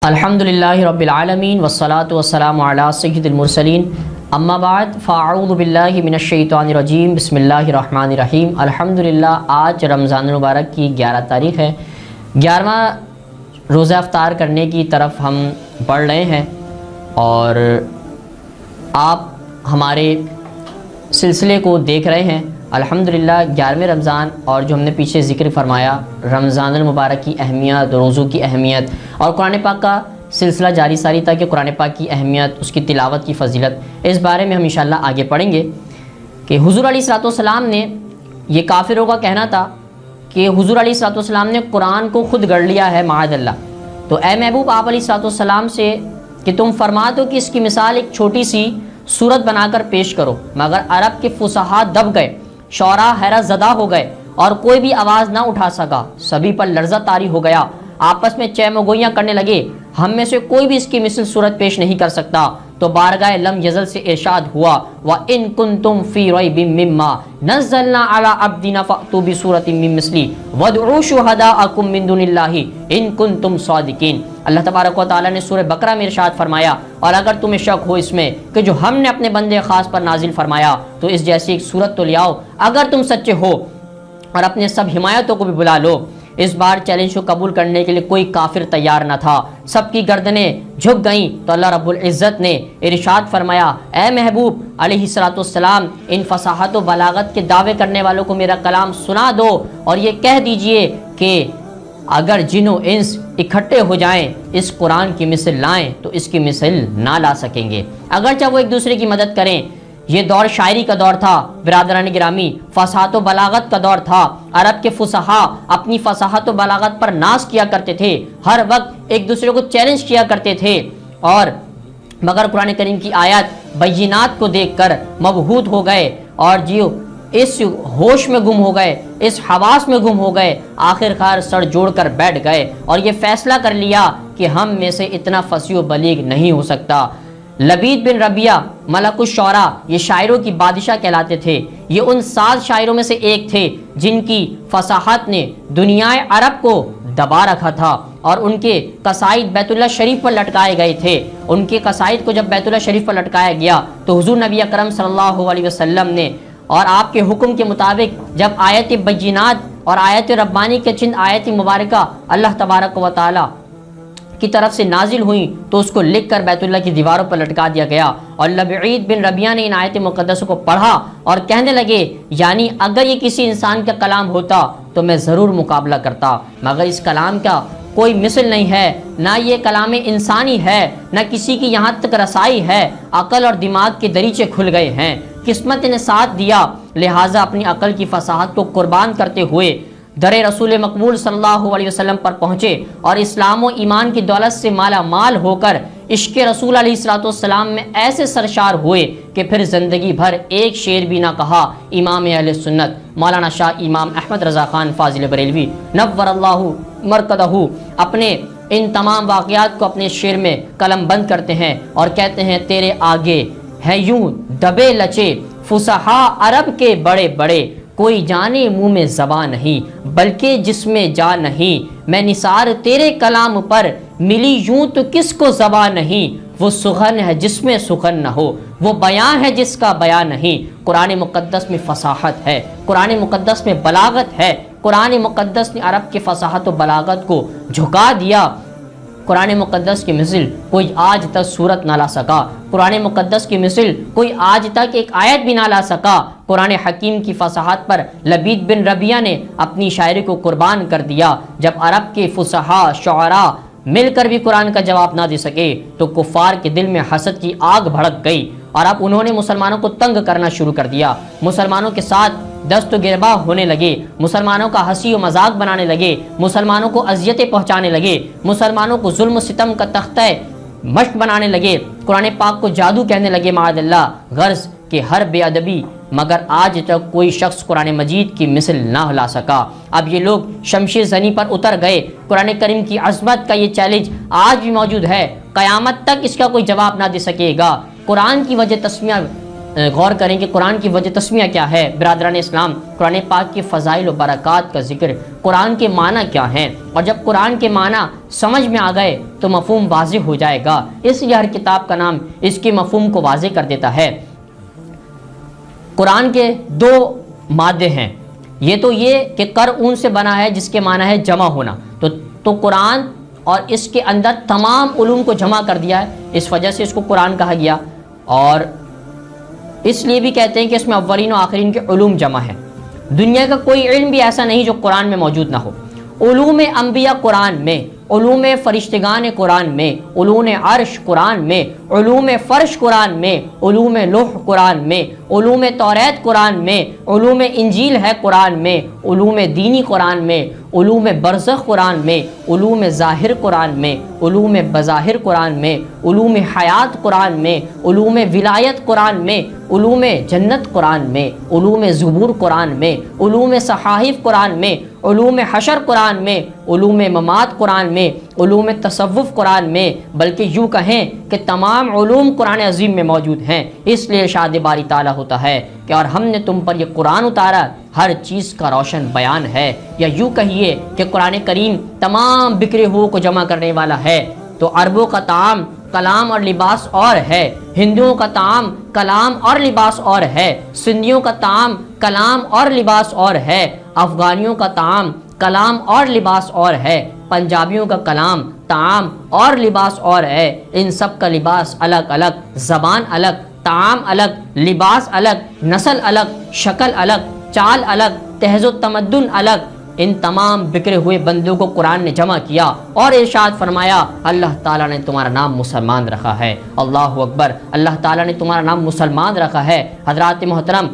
الحمدللہ رب العالمین والصلاة والسلام علی سید المرسلین اما بعد فاعوذ باللہ من الشیطان الرجیم بسم اللہ الرحمن الرحیم۔ الحمدللہ آج رمضان المبارک کی 11 تاریخ ہے۔ 11واں روزہ افطار کرنے کی طرف ہم بڑھ رہے ہیں اور آپ ہمارے سلسلے کو دیکھ رہے ہیں۔ الحمدللہ 11ویں رمضان اور جو ہم نے پیچھے ذکر فرمایا رمضان المبارک کی اہمیت، روزوں کی اہمیت اور قرآن پاک کا سلسلہ جاری ساری تھا کہ قرآن پاک کی اہمیت، اس کی تلاوت کی فضیلت، اس بارے میں ہم انشاءاللہ آگے پڑھیں گے کہ حضور علیہ الصلوۃ والسلام نے، یہ کافروں کا کہنا تھا کہ حضور علیہ الصلوۃ والسلام نے قرآن کو خود گڑھ لیا ہے معاذ اللہ۔ تو اے محبوب آپ علیہ الصلوۃ والسلام سے کہ تم فرما دو کہ اس کی مثال ایک چھوٹی سی صورت بنا کر پیش کرو، مگر عرب کے فصحاء دب گئے، شعراء حیرت زدہ ہو گئے اور کوئی بھی آواز نہ اٹھا سکا، سبھی پر لرزہ طاری ہو گیا، آپس میں چہ مگویاں کرنے لگے، ہم میں سے کوئی بھی اس کی مثل صورت پیش نہیں کر سکتا۔ تو بارگاہ لم یزل سے ارشاد ہوا وَإِن كُنتُمْ فِي رَيْبٍ مِّمَّا نَزَّلْنَا عَلَىٰ عَبْدِنَا فَأْتُوا بِسُورَةٍ مِّن مِّثْلِهِ وَادْعُوا شُهَدَاءَكُم مِّن دُونِ اللَّهِ إِن كُنتُمْ صَادِقِينَ۔ اللہ تبارک و تعالیٰ نے سورہ بقرہ میں ارشاد فرمایا، اور اگر تمہیں شک ہو اس میں کہ جو ہم نے اپنے بندے خاص پر نازل فرمایا تو اس جیسی ایک صورت تو لے آؤ اگر تم سچے ہو، اور اپنے سب حمایتوں کو بھی بلا لو۔ اس بار چیلنج کو قبول کرنے کے لیے کوئی کافر تیار نہ تھا، سب کی گردنیں جھک گئیں۔ تو اللہ رب العزت نے ارشاد فرمایا، اے محبوب علیہ الصلوۃ والسلام ان فصاحت و بلاغت کے دعوے کرنے والوں کو میرا کلام سنا دو اور یہ کہہ دیجئے کہ اگر جن و انس اکٹھے ہو جائیں اس قرآن کی مثل لائیں تو اس کی مثل نہ لا سکیں گے، اگرچہ وہ ایک دوسرے کی مدد کریں۔ یہ دور شاعری کا دور تھا برادران گرامی، فصاحت و بلاغت کا دور تھا۔ عرب کے فصحاء اپنی فصاحت و بلاغت پر ناز کیا کرتے تھے، ہر وقت ایک دوسرے کو چیلنج کیا کرتے تھے، اور مگر قرآن کریم کی آیات بینات کو دیکھ کر مبہوت ہو گئے اور جیو اس ہوش میں گم ہو گئے، اس حواس میں گم ہو گئے، آخر کار سر جوڑ کر بیٹھ گئے اور یہ فیصلہ کر لیا کہ ہم میں سے اتنا فصیح و بلیغ نہیں ہو سکتا۔ لبید بن ربیہ ملک الشعراء، یہ شاعروں کی بادشاہ کہلاتے تھے۔ یہ ان 7 شاعروں میں سے ایک تھے جن کی فصاحت نے دنیا عرب کو دبا رکھا تھا، اور ان کے قصائد بیت اللہ شریف پر لٹکائے گئے تھے۔ ان کے قصائد کو جب بیت اللہ شریف پر لٹکایا گیا تو حضور نبی اکرم صلی اللہ علیہ وسلم نے اور آپ کے حکم کے مطابق جب آیت بینات اور آیت ربانی کے چند آیت مبارکہ اللہ تبارک و تعالی کی طرف سے نازل ہوئیں تو اس کو لکھ کر بیت اللہ کی دیواروں پر لٹکا دیا گیا، اور لبعید بن ربیہ نے ان آیت مقدسوں کو پڑھا اور کہنے لگے یعنی اگر یہ کسی انسان کا کلام ہوتا تو میں ضرور مقابلہ کرتا، مگر اس کلام کا کوئی مثل نہیں ہے، نہ یہ کلام انسانی ہے نہ کسی کی یہاں تک رسائی ہے، عقل اور دماغ کے دریچے کھل گئے ہیں، قسمت نے ساتھ دیا، لہٰذا اپنی عقل کی فصاحت کو قربان کرتے ہوئے در رسول مقبول صلی اللہ علیہ وسلم پر پہنچے اور اسلام و ایمان کی دولت سے مالا مال ہو کر عشق رسول علیہ الصلوۃ والسلام میں ایسے سرشار ہوئے کہ پھر زندگی بھر ایک شعر بھی نہ کہا۔ امام اہل سنت مولانا شاہ امام احمد رضا خان فاضل بریلوی نور اللہ مرکزہ اپنے ان تمام واقعات کو اپنے شعر میں قلم بند کرتے ہیں اور کہتے ہیں، تیرے آگے ہیں یوں دبے لچے فصحاء عرب کے بڑے بڑے، کوئی جانے منہ میں زبان نہیں بلکہ جس میں جا نہیں، میں نثار تیرے کلام پر ملی یوں تو کس کو زبان نہیں، وہ سخن ہے جس میں سخن نہ ہو، وہ بیان ہے جس کا بیان نہیں۔ قرآن مقدس میں فصاحت ہے، قرآن مقدس میں بلاغت ہے، قرآن مقدس نے عرب کی فصاحت و بلاغت کو جھکا دیا۔ قرآن مقدس کی مثل کوئی آج تک صورت نہ لا سکا، قرآن مقدس کی مثل کوئی آج تک ایک آیت بھی نہ لا سکا۔ قرآن حکیم کی فصاحت پر لبید بن ربیہ نے اپنی شاعری کو قربان کر دیا۔ جب عرب کے فصحاء شعراء مل کر بھی قرآن کا جواب نہ دے سکے تو کفار کے دل میں حسد کی آگ بھڑک گئی، اور اب انہوں نے مسلمانوں کو تنگ کرنا شروع کر دیا، مسلمانوں کے ساتھ دست و گربا ہونے لگے، مسلمانوں کا ہنسی و مذاق بنانے لگے، مسلمانوں کو اذیتیں پہنچانے لگے، مسلمانوں کو ظلم و ستم کا تختہ مشق بنانے لگے، قرآن پاک کو جادو کہنے لگے معاذ اللہ، غرض کہ ہر بے ادبی، مگر آج تک کوئی شخص قرآن مجید کی مثل نہ لا سکا۔ اب یہ لوگ شمشیر زنی پر اتر گئے۔ قرآن کریم کی عظمت کا یہ چیلنج آج بھی موجود ہے، قیامت تک اس کا کوئی جواب نہ دے سکے گا۔ قرآن کی وجہ تسمیہ غور کریں کہ قرآن کی وجہ تسمیہ کیا ہے۔ برادران اسلام، قرآن پاک کی فضائل و برکات کا ذکر، قرآن کے معنی کیا ہیں، اور جب قرآن کے معنی سمجھ میں آ گئے تو مفہوم واضح ہو جائے گا۔ اس لیے ہر کتاب کا نام اس کے مفہوم کو واضح کر دیتا ہے۔ قرآن کے دو مادے ہیں، یہ کہ کر اون سے بنا ہے جس کے معنی ہے جمع ہونا، تو قرآن اور اس کے اندر تمام علوم کو جمع کر دیا ہے، اس وجہ سے اس کو قرآن کہا گیا۔ اور اس لیے بھی کہتے ہیں کہ اس میں اولین و آخرین کے علوم جمع ہیں۔ دنیا کا کوئی علم بھی ایسا نہیں جو قرآن میں موجود نہ ہو۔ علوم انبیاء قرآن میں، علوم فرشتگان قرآن میں، علوم عرش قرآن میں، علوم فرش قرآن میں، علوم لوح قرآن میں، علوم توریت قرآن میں، علوم انجیل ہے قرآن میں، علوم دینی قرآن میں، علوم برزخ قرآن میں، علوم ظاہر قرآن میں، علوم بظاہر قرآن میں، علوم حیات قرآن میں، علوم ولایت قرآن میں، علوم جنت قرآن میں، علوم زبور قرآن میں، علوم صحائف قرآن میں، علوم حشر قرآن میں، علوم ممات قرآن میں، علوم تصوف قرآن میں، بلکہ یوں کہیں کہ تمام علوم قرآن عظیم میں موجود ہیں۔ اس لیے ارشاد باری تعالیٰ ہوتا ہے کہ اور ہم نے تم پر یہ قرآن اتارا ہر چیز کا روشن بیان ہے، یا یوں کہیے کہ قرآن کریم تمام بکھرے ہوئے کو جمع کرنے والا ہے۔ تو عربوں کا طعام کلام اور لباس اور ہے، ہندوؤں کا طعام کلام اور لباس اور ہے، سندھیوں کا طعام کلام اور لباس اور ہے، افغانیوں کا طعام کلام اور لباس اور ہے، پنجابیوں کا کلام طعام اور لباس اور ہے۔ ان سب کا لباس الگ الگ، زبان الگ، طعام الگ، لباس الگ، نسل الگ، شکل الگ، چال الگ، تہذ و تمدن الگ۔ ان تمام بکھرے ہوئے بندوں کو قرآن نے جمع کیا اور ارشاد فرمایا اللہ تعالیٰ نے تمہارا نام مسلمان رکھا ہے۔ اللہ اکبر، اللہ تعالیٰ نے تمہارا نام مسلمان رکھا ہے۔ حضرات محترم،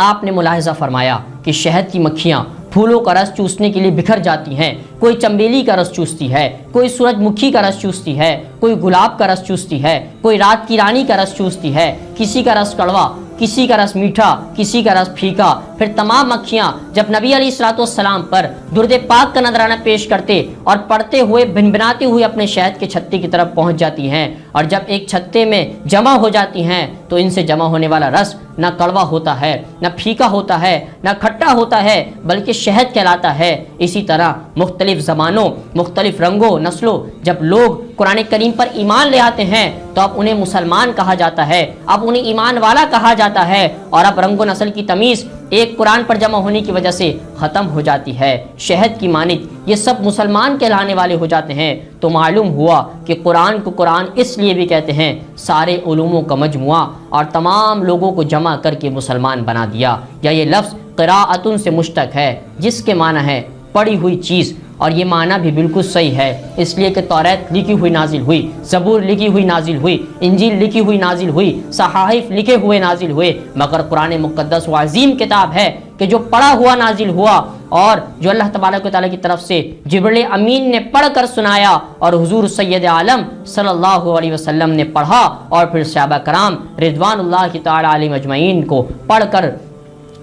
آپ نے ملاحظہ فرمایا کہ شہد کی مکھیاں پھولوں کا رس چوسنے کے لیے بکھر جاتی ہیں، کوئی چنبیلی کا رس چوستی ہے، کوئی سورج مکھی کا رس چوستی ہے، کوئی گلاب کا رس چوستی ہے، کوئی رات کی رانی کا رس چوستی ہے، کسی کا رس کڑوا، کسی کا رس میٹھا، کسی کا رس پھیکا۔ پھر تمام مکھیاں جب نبی علیہ السلام پر درود پاک کا نذرانہ پیش کرتے اور پڑھتے ہوئے بنبناتے ہوئے اپنے شہد کے چھتے کی طرف پہنچ جاتی ہیں، اور جب ایک چھتے میں جمع ہو جاتی ہیں تو ان سے جمع ہونے والا رس نہ کڑوا ہوتا ہے، نہ پھیکا ہوتا ہے، نہ کھٹا ہوتا ہے، بلکہ شہد کہلاتا ہے۔ اسی طرح مختلف زمانوں، مختلف رنگوں، نسلوں جب لوگ قرآن کریم پر ایمان لے آتے ہیں تو اب انہیں مسلمان کہا جاتا ہے، اب انہیں ایمان والا کہا جاتا ہے، اور اب رنگ و نسل کی تمیز ایک قرآن پر جمع ہونے کی وجہ سے ختم ہو جاتی ہے۔ شہد کی مانند یہ سب مسلمان کہلانے والے ہو جاتے ہیں۔ تو معلوم ہوا کہ قرآن کو قرآن اس لیے بھی کہتے ہیں، سارے علوموں کا مجموعہ، اور تمام لوگوں کو جمع کر کے مسلمان بنا دیا۔ یا یہ لفظ قراءتن سے مشتق ہے جس کے معنی ہے پڑھی ہوئی چیز، اور یہ معنی بھی بالکل صحیح ہے، اس لیے کہ توریت لکھی ہوئی نازل ہوئی، زبور لکھی ہوئی نازل ہوئی، انجیل لکھی ہوئی نازل ہوئی، صحائف لکھے ہوئے نازل ہوئے، مگر قرآن مقدس و عظیم کتاب ہے کہ جو پڑھا ہوا نازل ہوا، اور جو اللہ تبارک و تعالیٰ کی طرف سے جبریل امین نے پڑھ کر سنایا، اور حضور سید عالم صلی اللہ علیہ وسلم نے پڑھا، اور پھر صحابہ کرام رضوان اللہ تعالیٰ علیہم اجمعین کو پڑھ کر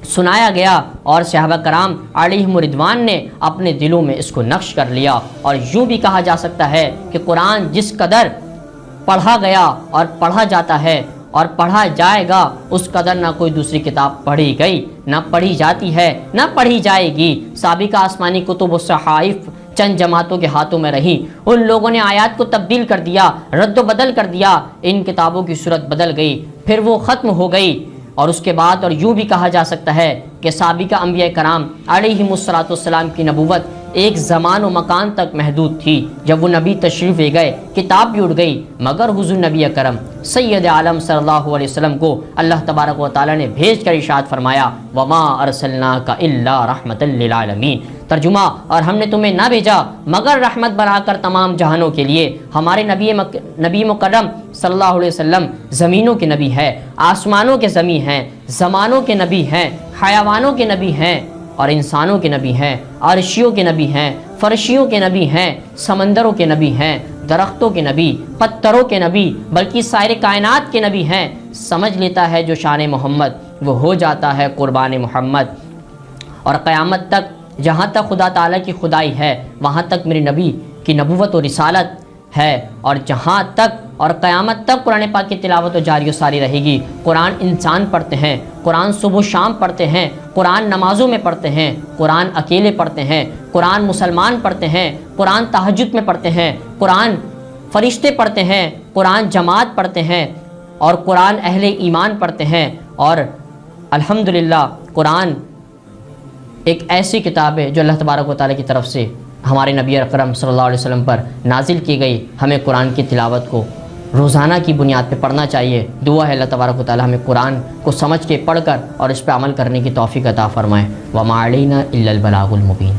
سنایا گیا، اور صحابہ کرام علیہم رضوان نے اپنے دلوں میں اس کو نقش کر لیا۔ اور یوں بھی کہا جا سکتا ہے کہ قرآن جس قدر پڑھا گیا اور پڑھا جاتا ہے اور پڑھا جائے گا، اس قدر نہ کوئی دوسری کتاب پڑھی گئی، نہ پڑھی جاتی ہے، نہ پڑھی جائے گی۔ سابقہ آسمانی کتب و صحائف چند جماعتوں کے ہاتھوں میں رہی، ان لوگوں نے آیات کو تبدیل کر دیا، رد و بدل کر دیا، ان کتابوں کی صورت بدل گئی، پھر وہ ختم ہو گئی۔ اور اس کے بعد اور یوں بھی کہا جا سکتا ہے کہ سابقہ انبیاء کرام علیہم السلام کی نبوت ایک زمان و مکان تک محدود تھی۔ جب وہ نبی تشریف لے گئے کتاب بھی اڑ گئی، مگر حضور نبی اکرم سید عالم صلی اللہ علیہ وسلم کو اللہ تبارک و تعالیٰ نے بھیج کر ارشاد فرمایا وما ارسلناک الا رحمۃ للعالمین، ترجمہ اور ہم نے تمہیں نہ بھیجا مگر رحمت بنا کر تمام جہانوں کے لیے۔ ہمارے نبی مکرم صلی اللہ علیہ وسلم زمینوں کے نبی ہے، آسمانوں کے زمین ہیں، زمانوں کے نبی ہیں، حیوانوں کے نبی ہیں، اور انسانوں کے نبی ہیں، عرشیوں کے نبی ہیں، فرشیوں کے نبی ہیں، سمندروں کے نبی ہیں، درختوں کے نبی، پتھروں کے نبی، بلکہ سائر کائنات کے نبی ہیں۔ سمجھ لیتا ہے جو شان محمد، وہ ہو جاتا ہے قربان محمد۔ اور قیامت تک جہاں تک خدا تعالیٰ کی خدائی ہے، وہاں تک میرے نبی کی نبوت و رسالت ہے، اور جہاں تک اور قیامت تک قرآن پاک کی تلاوت و جاری و ساری رہے گی۔ قرآن انسان پڑھتے ہیں، قرآن صبح و شام پڑھتے ہیں، قرآن نمازوں میں پڑھتے ہیں، قرآن اکیلے پڑھتے ہیں، قرآن مسلمان پڑھتے ہیں، قرآن تہجد میں پڑھتے ہیں، قرآن فرشتے پڑھتے ہیں، قرآن جماعت پڑھتے ہیں، اور قرآن اہل ایمان پڑھتے ہیں۔ اور الحمدللہ قرآن ایک ایسی کتاب ہے جو اللہ تبارک و تعالیٰ کی طرف سے ہمارے نبی اکرم صلی اللہ علیہ وسلم پر نازل کی گئی۔ ہمیں قرآن کی تلاوت کو روزانہ کی بنیاد پہ پڑھنا چاہیے۔ دعا ہے اللہ تبارک و تعالیٰ ہمیں قرآن کو سمجھ کے پڑھ کر اور اس پہ عمل کرنے کی توفیق عطا فرمائے۔ وما علینا الا البلاغ المبین۔